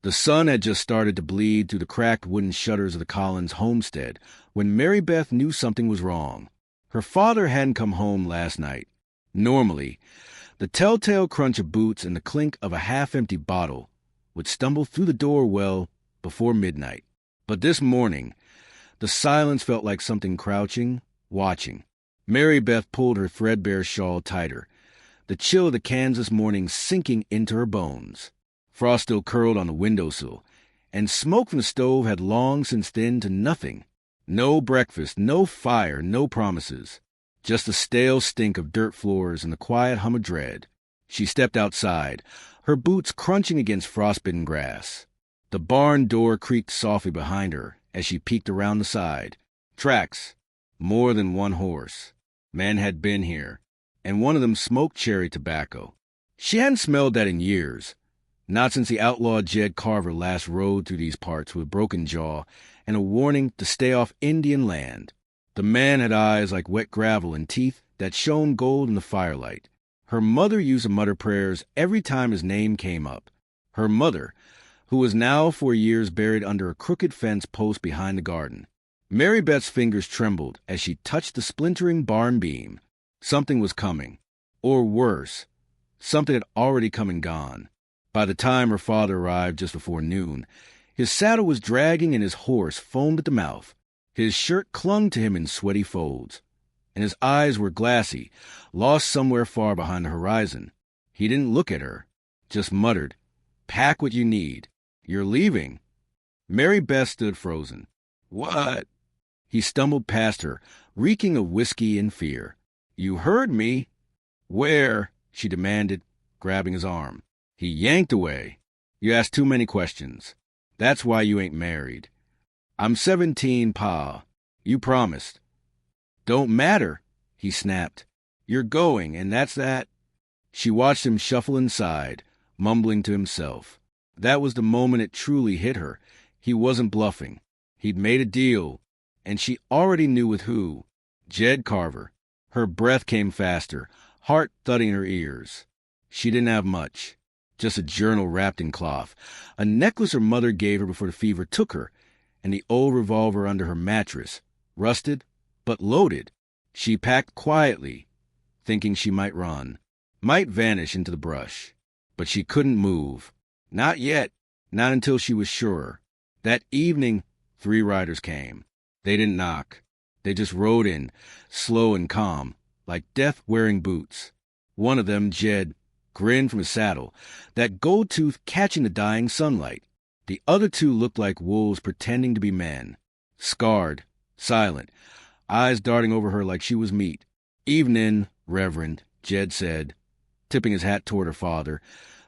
The sun had just started to bleed through the cracked wooden shutters of the Collins homestead when Marybeth knew something was wrong. Her father hadn't come home last night. Normally, the telltale crunch of boots and the clink of a half-empty bottle would stumble through the door well before midnight. But this morning, the silence felt like something crouching, watching. Marybeth pulled her threadbare shawl tighter, the chill of the Kansas morning sinking into her bones. Frost still curled on the windowsill, and smoke from the stove had long since thinned to nothing. No breakfast, no fire, no promises. Just the stale stink of dirt floors and the quiet hum of dread. She stepped outside, her boots crunching against frostbitten grass. The barn door creaked softly behind her as she peeked around the side. Tracks. More than one horse. Men had been here, and one of them smoked cherry tobacco. She hadn't smelled that in years. Not since the outlaw Jed Carver last rode through these parts with a broken jaw and a warning to stay off Indian land. The man had eyes like wet gravel and teeth that shone gold in the firelight. Her mother used to mutter prayers every time his name came up. Her mother, who was now for years buried under a crooked fence post behind the garden. Marybeth's fingers trembled as she touched the splintering barn beam. Something was coming. Or worse, something had already come and gone. By the time her father arrived just before noon, his saddle was dragging and his horse foamed at the mouth. His shirt clung to him in sweaty folds, and his eyes were glassy, lost somewhere far behind the horizon. He didn't look at her, just muttered, "Pack what you need. You're leaving." Marybeth stood frozen. "What?" He stumbled past her, reeking of whiskey and fear. "You heard me." "Where?" she demanded, grabbing his arm. He yanked away. "You ask too many questions. That's why you ain't married." "I'm 17, Pa. You promised." "Don't matter," he snapped. "You're going, and that's that." She watched him shuffle inside, mumbling to himself. That was the moment it truly hit her. He wasn't bluffing. He'd made a deal, and she already knew with who. Jed Carver. Her breath came faster, heart thudding in her ears. She didn't have much. Just a journal wrapped in cloth, a necklace her mother gave her before the fever took her, and the old revolver under her mattress, rusted but loaded. She packed quietly, thinking she might run, might vanish into the brush. But she couldn't move. Not yet, not until she was sure. That evening, 3 riders came. They didn't knock. They just rode in, slow and calm, like death-wearing boots. One of them, Jed, grinned from his saddle, that gold tooth catching the dying sunlight. The other 2 looked like wolves pretending to be men. Scarred, silent, eyes darting over her like she was meat. "Evening, Reverend," Jed said, tipping his hat toward her father,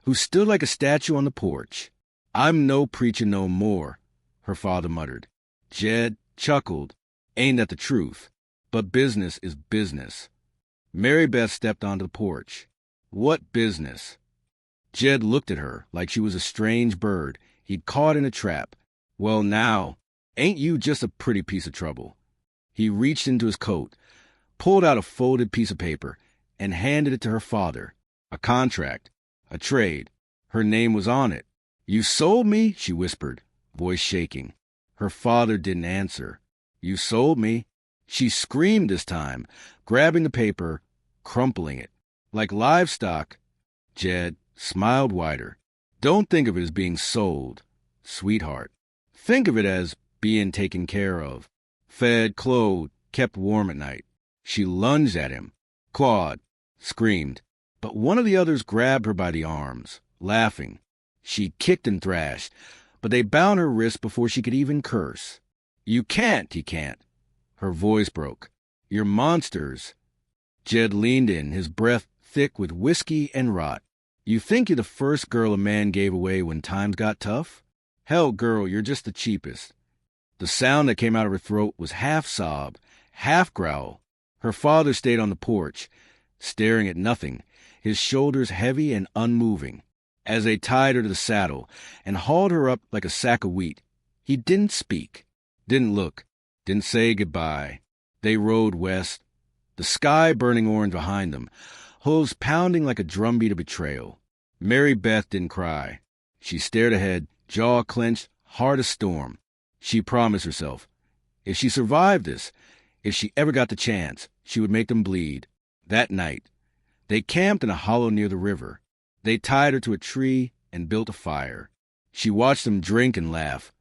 who stood like a statue on the porch. "I'm no preacher no more," her father muttered. Jed chuckled. "Ain't that the truth? But business is business." Marybeth stepped onto the porch. "What business?" Jed looked at her like she was a strange bird he'd caught in a trap. "Well now, ain't you just a pretty piece of trouble?" He reached into his coat, pulled out a folded piece of paper, and handed it to her father. A contract. A trade. Her name was on it. "You sold me?" she whispered, voice shaking. Her father didn't answer. "You sold me." She screamed this time, grabbing the paper, crumpling it. "Like livestock." Jed smiled wider. "Don't think of it as being sold, sweetheart. Think of it as being taken care of. Fed, clothed, kept warm at night." She lunged at him, clawed, screamed. But one of the others grabbed her by the arms, laughing. She kicked and thrashed, but they bound her wrists before she could even curse. "You can't, he can't." Her voice broke. "You're monsters." Jed leaned in, his breath thick with whiskey and rot. "You think you're the first girl a man gave away when times got tough? Hell, girl, you're just the cheapest." The sound that came out of her throat was half sob, half growl. Her father stayed on the porch, staring at nothing, his shoulders heavy and unmoving. As they tied her to the saddle and hauled her up like a sack of wheat, he didn't speak, didn't look, didn't say goodbye. They rode west, the sky burning orange behind them, hooves pounding like a drumbeat of betrayal. Marybeth didn't cry. She stared ahead, jaw clenched, heart a storm. She promised herself, if she survived this, if she ever got the chance, she would make them bleed. That night, they camped in a hollow near the river. They tied her to a tree and built a fire. She watched them drink and laugh,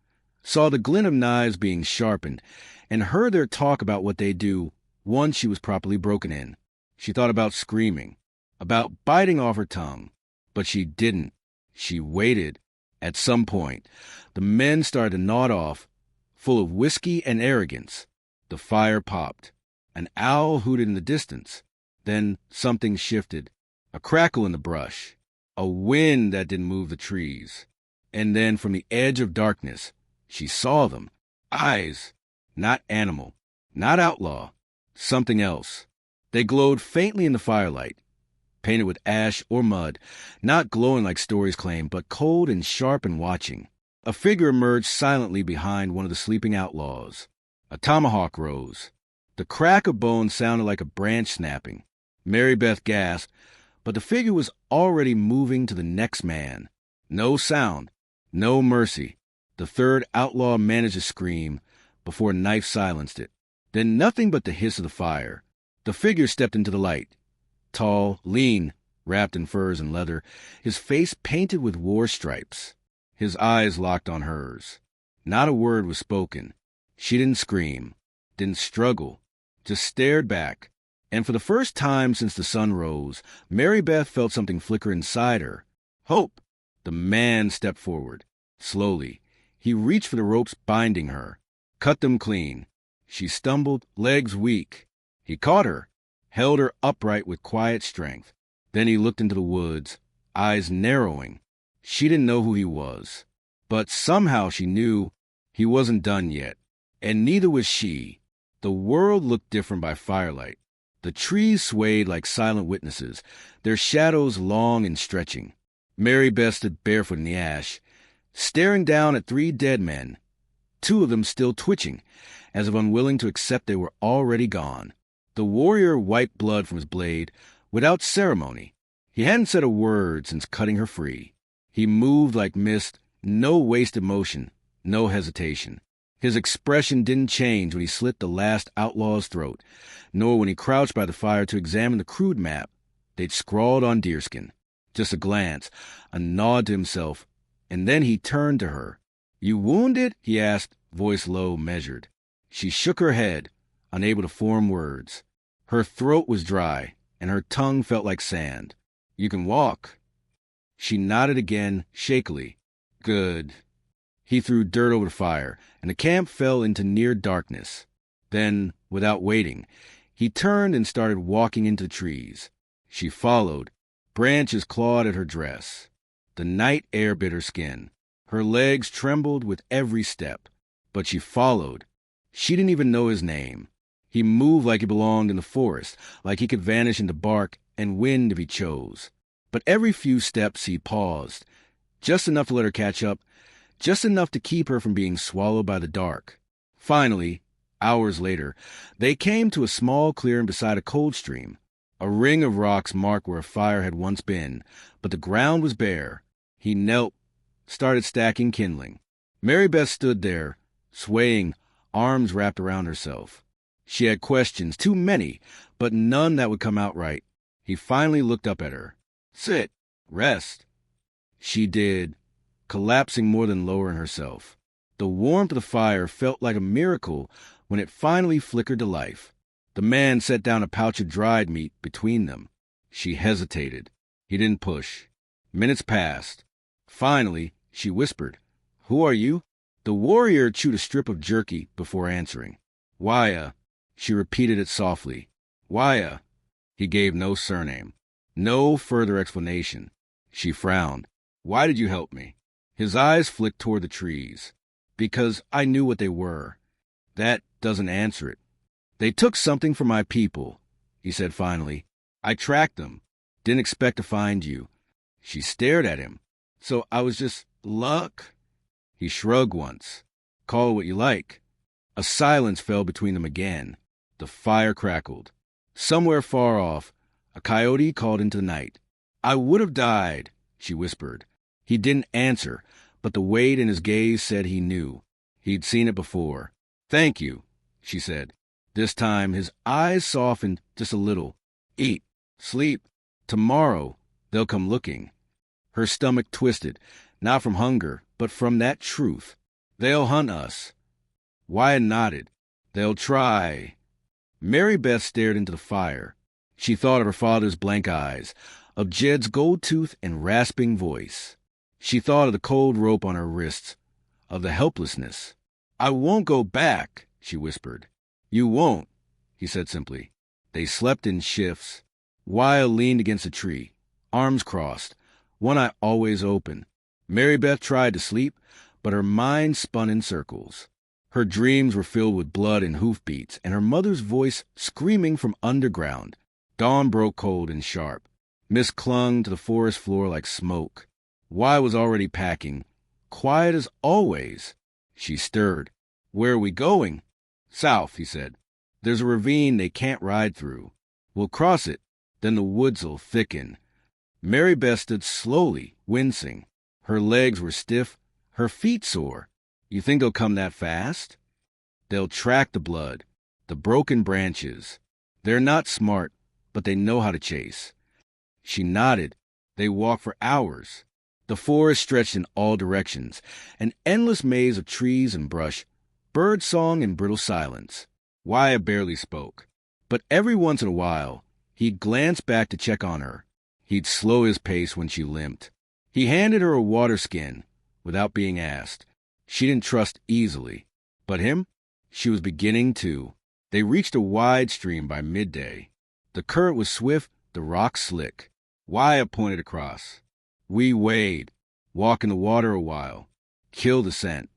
saw the glint of knives being sharpened, and heard their talk about what they'd do once she was properly broken in. She thought about screaming, about biting off her tongue, but she didn't. She waited. At some point, the men started to nod off, full of whiskey and arrogance. The fire popped. An owl hooted in the distance. Then something shifted. A crackle in the brush. A wind that didn't move the trees. And then from the edge of darkness, she saw them. Eyes. Not animal. Not outlaw. Something else. They glowed faintly in the firelight. Painted with ash or mud. Not glowing like stories claim, but cold and sharp and watching. A figure emerged silently behind one of the sleeping outlaws. A tomahawk rose. The crack of bone sounded like a branch snapping. Marybeth gasped, but the figure was already moving to the next man. No sound, no mercy. The third outlaw managed to scream before a knife silenced it. Then nothing but the hiss of the fire. The figure stepped into the light. Tall, lean, wrapped in furs and leather, his face painted with war stripes. His eyes locked on hers. Not a word was spoken. She didn't scream, didn't struggle, just stared back. And for the first time since the sun rose, Marybeth felt something flicker inside her. Hope! The man stepped forward. Slowly, he reached for the ropes binding her, cut them clean. She stumbled, legs weak. He caught her, held her upright with quiet strength. Then he looked into the woods, eyes narrowing. She didn't know who he was, but somehow she knew he wasn't done yet, and neither was she. The world looked different by firelight. The trees swayed like silent witnesses, their shadows long and stretching. Marybeth stood barefoot in the ash, staring down at 3 dead men, 2 of them still twitching, as if unwilling to accept they were already gone. The warrior wiped blood from his blade without ceremony. He hadn't said a word since cutting her free. He moved like mist, no wasted motion, no hesitation. His expression didn't change when he slit the last outlaw's throat, nor when he crouched by the fire to examine the crude map they'd scrawled on deerskin. Just a glance, a nod to himself, and then he turned to her. "You wounded?" he asked, voice low, measured. She shook her head, unable to form words. Her throat was dry, and her tongue felt like sand. "You can walk." She nodded again, shakily. "Good." He threw dirt over the fire, and the camp fell into near darkness. Then, without waiting, he turned and started walking into the trees. She followed. Branches clawed at her dress. The night air bit her skin. Her legs trembled with every step. But she followed. She didn't even know his name. He moved like he belonged in the forest, like he could vanish into bark and wind if he chose. But every few steps he paused, just enough to let her catch up, just enough to keep her from being swallowed by the dark. Finally, hours later, they came to a small clearing beside a cold stream. A ring of rocks marked where a fire had once been, but the ground was bare. He knelt, started stacking kindling. Marybeth stood there, swaying, arms wrapped around herself. She had questions, too many, but none that would come out right. He finally looked up at her. "Sit. Rest." She did, collapsing more than lowering herself. The warmth of the fire felt like a miracle when it finally flickered to life. The man set down a pouch of dried meat between them. She hesitated. He didn't push. Minutes passed. Finally, she whispered, "Who are you?" The warrior chewed a strip of jerky before answering. "Waya." She repeated it softly. "Waya." He gave no surname. No further explanation. She frowned. "Why did you help me?" His eyes flicked toward the trees. "Because I knew what they were." "That doesn't answer it." "They took something from my people," he said finally. "I tracked them. Didn't expect to find you." She stared at him. "So I was just luck?" He shrugged once. "Call it what you like." A silence fell between them again. The fire crackled. Somewhere far off, a coyote called into the night. "I would have died," she whispered. He didn't answer, but the weight in his gaze said he knew. He'd seen it before. "Thank you," she said. This time his eyes softened just a little. "Eat. Sleep. Tomorrow they'll come looking." Her stomach twisted, not from hunger, but from that truth. "They'll hunt us." Wyatt nodded. "They'll try." Marybeth stared into the fire. She thought of her father's blank eyes, of Jed's gold tooth and rasping voice. She thought of the cold rope on her wrists, of the helplessness. "I won't go back," she whispered. "You won't," he said simply. They slept in shifts. Wyatt leaned against a tree, arms crossed, one eye always open. Marybeth tried to sleep, but her mind spun in circles. Her dreams were filled with blood and hoofbeats, and her mother's voice screaming from underground. Dawn broke cold and sharp. Mist clung to the forest floor like smoke. Wyatt was already packing, quiet as always. She stirred. "Where are we going?" "South," he said. "There's a ravine they can't ride through. We'll cross it, then the woods'll thicken." Marybeth stood slowly, wincing. Her legs were stiff, her feet sore. "You think they'll come that fast?" "They'll track the blood, the broken branches. They're not smart, but they know how to chase." She nodded. They walked for hours. The forest stretched in all directions, an endless maze of trees and brush, bird song and brittle silence. Wyatt barely spoke, but every once in a while he'd glance back to check on her. He'd slow his pace when she limped. He handed her a water skin without being asked. She didn't trust easily, but him, she was beginning to. They reached a wide stream by midday. The current was swift, the rocks slick. Wyatt pointed across. "We wade, walk in the water a while, kill the scent."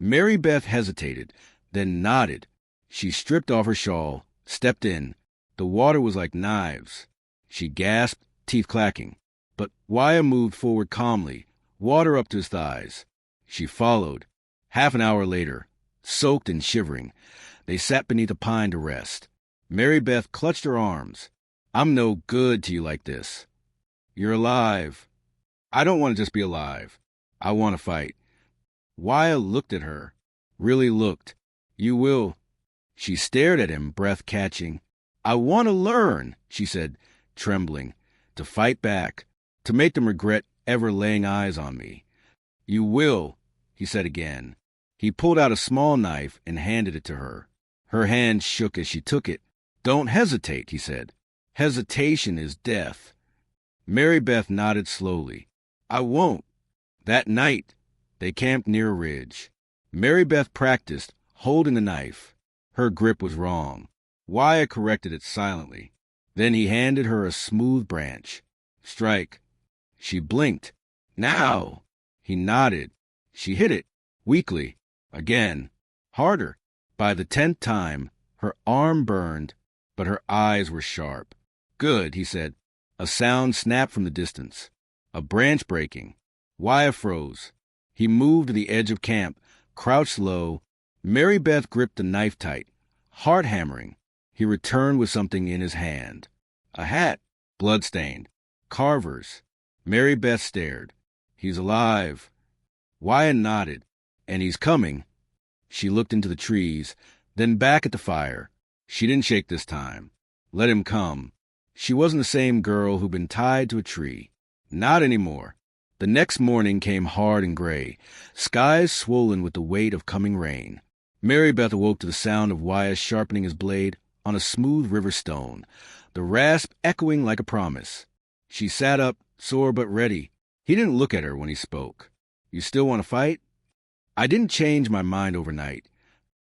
Marybeth hesitated, then nodded. She stripped off her shawl, stepped in. The water was like knives. She gasped, teeth clacking. But Wyatt moved forward calmly, water up to his thighs. She followed. Half an hour later, soaked and shivering, they sat beneath a pine to rest. Marybeth clutched her arms. "I'm no good to you like this. You're alive." "I don't want to just be alive. I want to fight." Wyatt looked at her, really looked. "You will." She stared at him, breath catching. "I want to learn," she said, trembling, "to fight back, to make them regret ever laying eyes on me." "You will," he said again. He pulled out a small knife and handed it to her. Her hand shook as she took it. "Don't hesitate," he said. "Hesitation is death." Marybeth nodded slowly. "I won't." That night, they camped near a ridge. Marybeth practiced holding the knife. Her grip was wrong. Wyatt corrected it silently. Then he handed her a smooth branch. "Strike." She blinked. "Now." He nodded. She hit it, weakly. Again. Harder. By the 10th time, her arm burned, but her eyes were sharp. "Good," he said. A sound snapped from the distance. A branch breaking. Wyatt froze. He moved to the edge of camp, crouched low. Marybeth gripped the knife tight, heart hammering. He returned with something in his hand. A hat, blood-stained. Carver's. Marybeth stared. "He's alive." Wyatt nodded. "And he's coming." She looked into the trees, then back at the fire. She didn't shake this time. Let him come. She wasn't the same girl who'd been tied to a tree. Not anymore. The next morning came hard and gray, skies swollen with the weight of coming rain. Marybeth awoke to the sound of Wyatt sharpening his blade on a smooth river stone, the rasp echoing like a promise. She sat up, sore but ready. He didn't look at her when he spoke. "You still want to fight?" "I didn't change my mind overnight."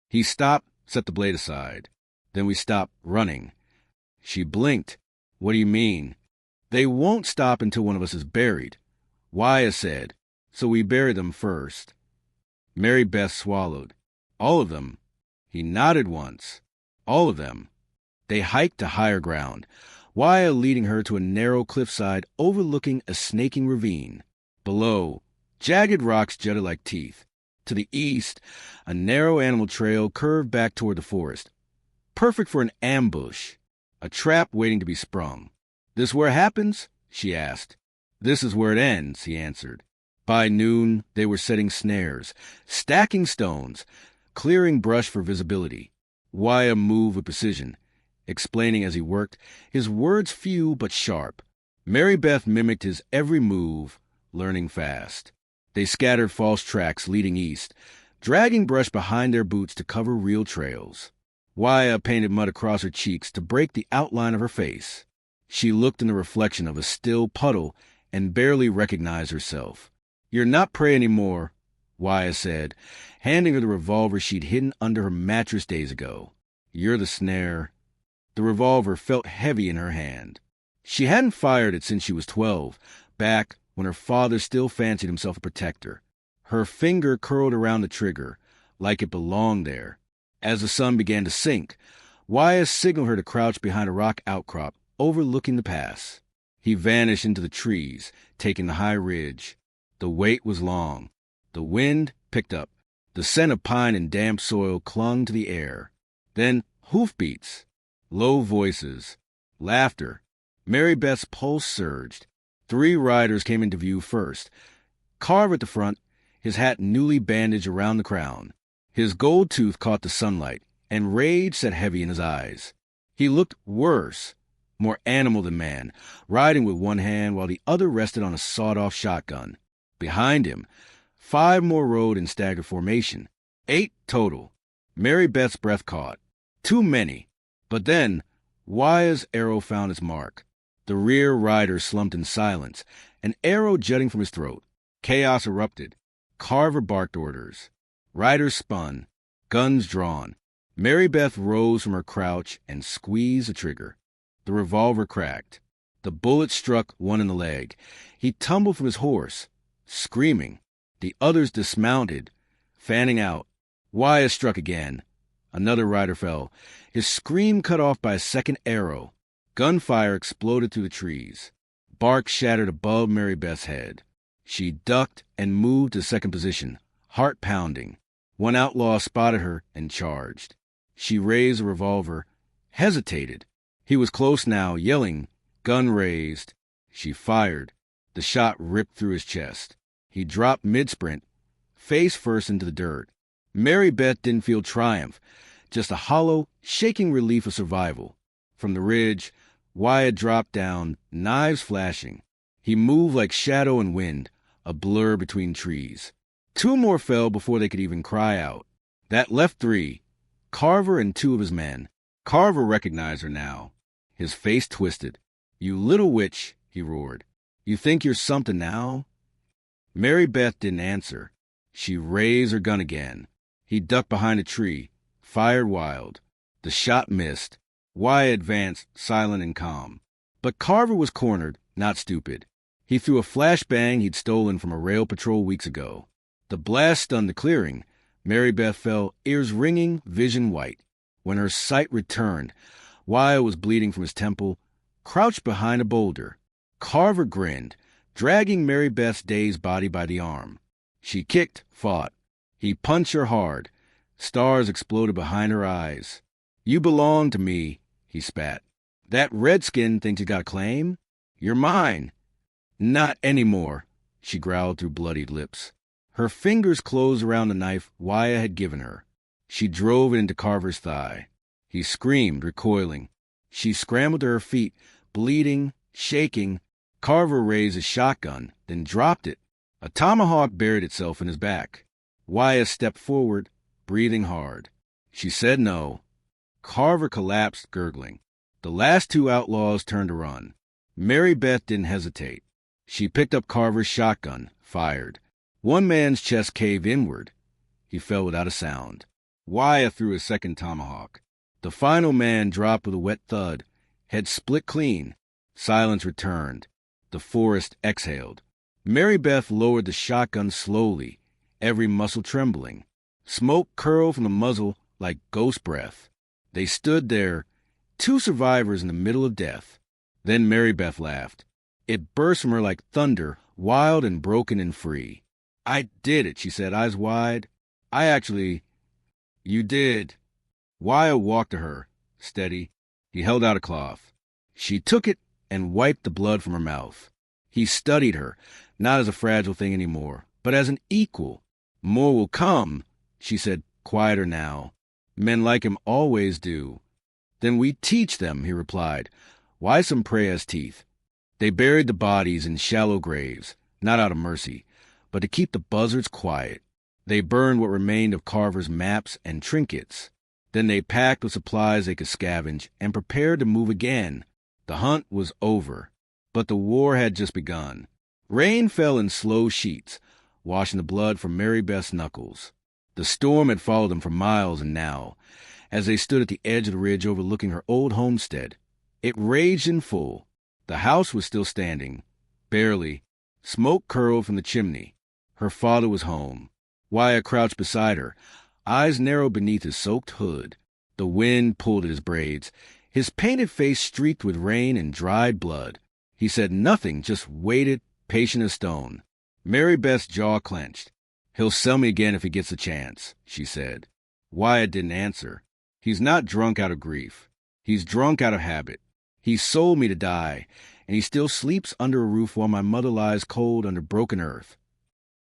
He stopped, set the blade aside. Then we stopped running. She blinked. "What do you mean?" "They won't stop until one of us is buried." Wyatt said, "So we bury them first." Marybeth swallowed. "All of them?" He nodded once. "All of them." They hiked to higher ground, Wyatt leading her to a narrow cliffside overlooking a snaking ravine. Below, jagged rocks jutted like teeth. To the east, a narrow animal trail curved back toward the forest. Perfect for an ambush, a trap waiting to be sprung. "This where it happens?" she asked. "This is where it ends," he answered. By noon, they were setting snares, stacking stones, clearing brush for visibility. Wyatt moved with precision, explaining as he worked, his words few but sharp. Marybeth mimicked his every move, learning fast. They scattered false tracks leading east, dragging brush behind their boots to cover real trails. Wyatt painted mud across her cheeks to break the outline of her face. She looked in the reflection of a still puddle and barely recognized herself. "You're not prey anymore," Wyatt said, handing her the revolver she'd hidden under her mattress days ago. "You're the snare." The revolver felt heavy in her hand. She hadn't fired it since she was 12, back when her father still fancied himself a protector. Her finger curled around the trigger, like it belonged there. As the sun began to sink, Wyatt signaled her to crouch behind a rock outcrop overlooking the pass. He vanished into the trees, taking the high ridge. The wait was long. The wind picked up. The scent of pine and damp soil clung to the air. Then hoofbeats, low voices, laughter. Marybeth's pulse surged. 3 riders came into view first. Carver at the front, his hat newly bandaged around the crown. His gold tooth caught the sunlight, and rage sat heavy in his eyes. He looked worse, more animal than man, riding with one hand while the other rested on a sawed-off shotgun. Behind him, 5 more rode in staggered formation. 8 total. Marybeth's breath caught. Too many. But then, Wyatt's arrow found its mark. The rear rider slumped in silence, an arrow jutting from his throat. Chaos erupted. Carver barked orders. Riders spun, guns drawn. Marybeth rose from her crouch and squeezed the trigger. The revolver cracked. The bullet struck one in the leg. He tumbled from his horse, screaming. The others dismounted, fanning out. Wyatt struck again. Another rider fell, his scream cut off by a second arrow. Gunfire exploded through the trees. Bark shattered above Marybeth's head. She ducked and moved to second position, heart pounding. One outlaw spotted her and charged. She raised a revolver, hesitated. He was close now, yelling, gun raised. She fired. The shot ripped through his chest. He dropped mid-sprint, face first into the dirt. Marybeth didn't feel triumph, just a hollow, shaking relief of survival. From the ridge, Wyatt dropped down, knives flashing. He moved like shadow and wind, a blur between trees. 2 more fell before they could even cry out. That left 3, Carver and 2 of his men. Carver recognized her now. His face twisted. "You little witch," he roared. "You think you're something now?" Marybeth didn't answer. She raised her gun again. He ducked behind a tree, fired wild. The shot missed. Wyatt advanced, silent and calm. But Carver was cornered, not stupid. He threw a flashbang he'd stolen from a rail patrol weeks ago. The blast stunned the clearing. Marybeth fell, ears ringing, vision white. When her sight returned, Wyatt was bleeding from his temple, crouched behind a boulder. Carver grinned, dragging Marybeth's dazed body by the arm. She kicked, fought. He punched her hard. Stars exploded behind her eyes. "You belong to me," he spat. "That redskin thinks he got a claim? You're mine." "Not anymore," she growled through bloodied lips. Her fingers closed around the knife Wyatt had given her. She drove it into Carver's thigh. He screamed, recoiling. She scrambled to her feet, bleeding, shaking. Carver raised his shotgun, then dropped it. A tomahawk buried itself in his back. Wyatt stepped forward, breathing hard. She said no. Carver collapsed, gurgling. The last 2 outlaws turned to run. Marybeth didn't hesitate. She picked up Carver's shotgun, fired. One man's chest caved inward. He fell without a sound. Wyatt threw his second tomahawk. The final man dropped with a wet thud. Head split clean. Silence returned. The forest exhaled. Marybeth lowered the shotgun slowly, every muscle trembling. Smoke curled from the muzzle like ghost breath. They stood there, 2 survivors in the middle of death. Then Marybeth laughed. It burst from her like thunder, wild and broken and free. "I did it," she said, eyes wide. You did." Wyatt walked to her, steady. He held out a cloth. She took it and wiped the blood from her mouth. He studied her, Not as a fragile thing anymore, but as an equal. More will come, she said, quieter now. Men like him always do. Then we teach them, he replied. Why some prey has teeth? They buried the bodies in shallow graves, not out of mercy, but to keep the buzzards quiet. They burned what remained of Carver's maps and trinkets. Then they packed what supplies they could scavenge and prepared to move again. The hunt was over, but the war had just begun. Rain fell in slow sheets, washing the blood from Marybeth's knuckles. The storm had followed them for miles, and now, as they stood at the edge of the ridge overlooking her old homestead, it raged in full. The house was still standing, barely. Smoke curled from the chimney. Her father was home. Wyatt crouched beside her, eyes narrowed beneath his soaked hood. The wind pulled at his braids, his painted face streaked with rain and dried blood. He said nothing, just waited, patient as stone. Marybeth's jaw clenched. He'll sell me again if he gets a chance, she said. Wyatt didn't answer. He's not drunk out of grief. He's drunk out of habit. He sold me to die, and he still sleeps under a roof while my mother lies cold under broken earth.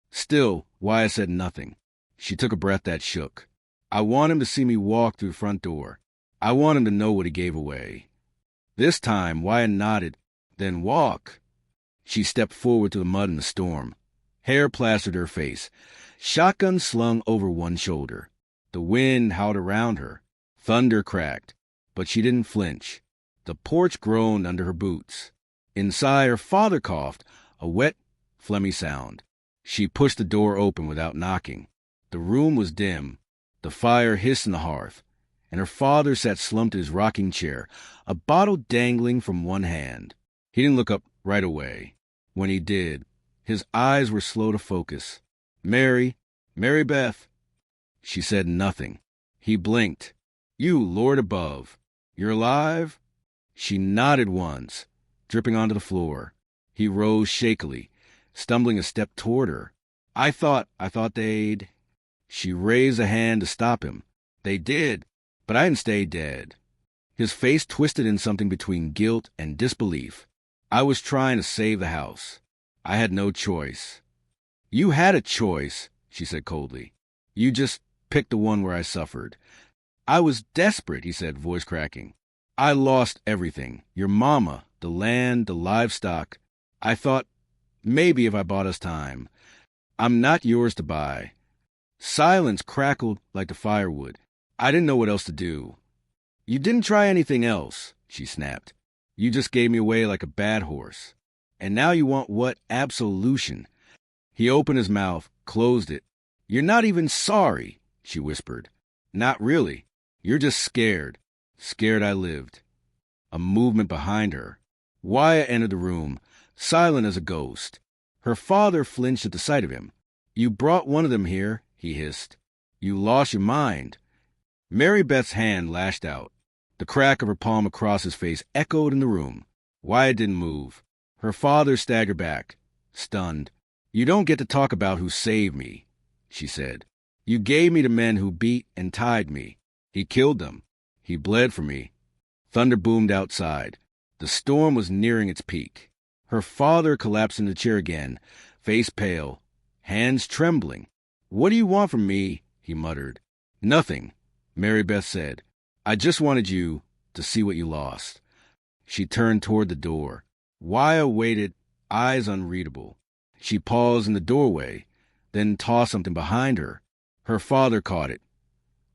Still, Wyatt said nothing. She took a breath that shook. I want him to see me walk through the front door. I want him to know what he gave away. This time, Wyatt nodded. Then walk. She stepped forward to the mud and the storm. Hair plastered her face. Shotgun slung over one shoulder. The wind howled around her. Thunder cracked. But she didn't flinch. The porch groaned under her boots. Inside, her father coughed, a wet, phlegmy sound. She pushed the door open without knocking. The room was dim. The fire hissed in the hearth, and her father sat slumped in his rocking chair, a bottle dangling from one hand. He didn't look up right away. When he did, his eyes were slow to focus. Marybeth. She said nothing. He blinked. You, Lord above. You're alive? She nodded once, dripping onto the floor. He rose shakily, stumbling a step toward her. I thought they'd... She raised a hand to stop him. They did, but I didn't stay dead. His face twisted in something between guilt and disbelief. I was trying to save the house. I had no choice. You had a choice, she said coldly. You just picked the one where I suffered. I was desperate, he said, voice cracking. I lost everything. Your mama, the land, the livestock. I thought, maybe if I bought us time. I'm not yours to buy. Silence crackled like the firewood. I didn't know what else to do. You didn't try anything else, she snapped. You just gave me away like a bad horse. And now you want what? Absolution. He opened his mouth, closed it. You're not even sorry, she whispered. Not really. You're just scared. Scared I lived. A movement behind her. Wyatt entered the room, silent as a ghost. Her father flinched at the sight of him. You brought one of them here, he hissed. You lost your mind. Marybeth's hand lashed out. The crack of her palm across his face echoed in the room. Wyatt didn't move. Her father staggered back, stunned. You don't get to talk about who saved me, she said. You gave me to men who beat and tied me. He killed them. He bled for me. Thunder boomed outside. The storm was nearing its peak. Her father collapsed in the chair again, face pale, hands trembling. What do you want from me? He muttered. Nothing, Marybeth said. I just wanted you to see what you lost. She turned toward the door. Wyatt waited, eyes unreadable. She paused in the doorway, then tossed something behind her. Her father caught it.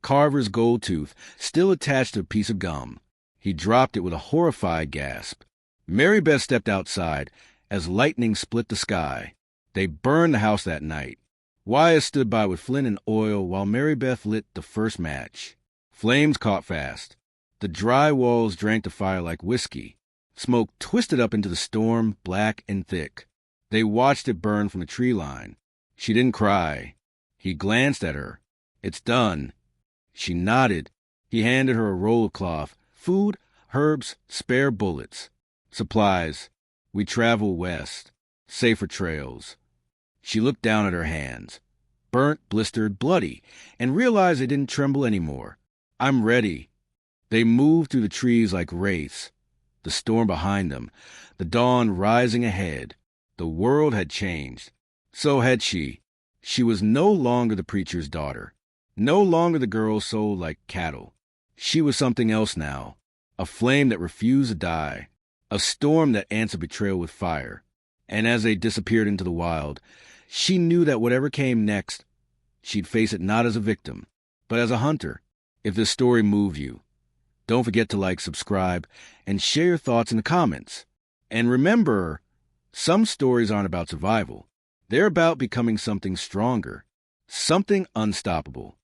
Carver's gold tooth, still attached to a piece of gum. He dropped it with a horrified gasp. Marybeth stepped outside as lightning split the sky. They burned the house that night. Wyatt stood by with flint and oil while Marybeth lit the first match. Flames caught fast. The dry walls drank the fire like whiskey. Smoke twisted up into the storm, black and thick. They watched it burn from the tree line. She didn't cry. He glanced at her. It's done. She nodded. He handed her a roll of cloth. Food, herbs, spare bullets. Supplies. We travel west. Safer trails. She looked down at her hands. Burnt, blistered, bloody, and realized they didn't tremble anymore. I'm ready. They moved through the trees like wraiths. The storm behind them. The dawn rising ahead. The world had changed. So had she. She was no longer the preacher's daughter. No longer the girl sold like cattle. She was something else now. A flame that refused to die. A storm that answered betrayal with fire. And as they disappeared into the wild, she knew that whatever came next, she'd face it not as a victim, but as a hunter. If this story moved you, don't forget to like, subscribe, and share your thoughts in the comments. And remember, some stories aren't about survival. They're about becoming something stronger, something unstoppable.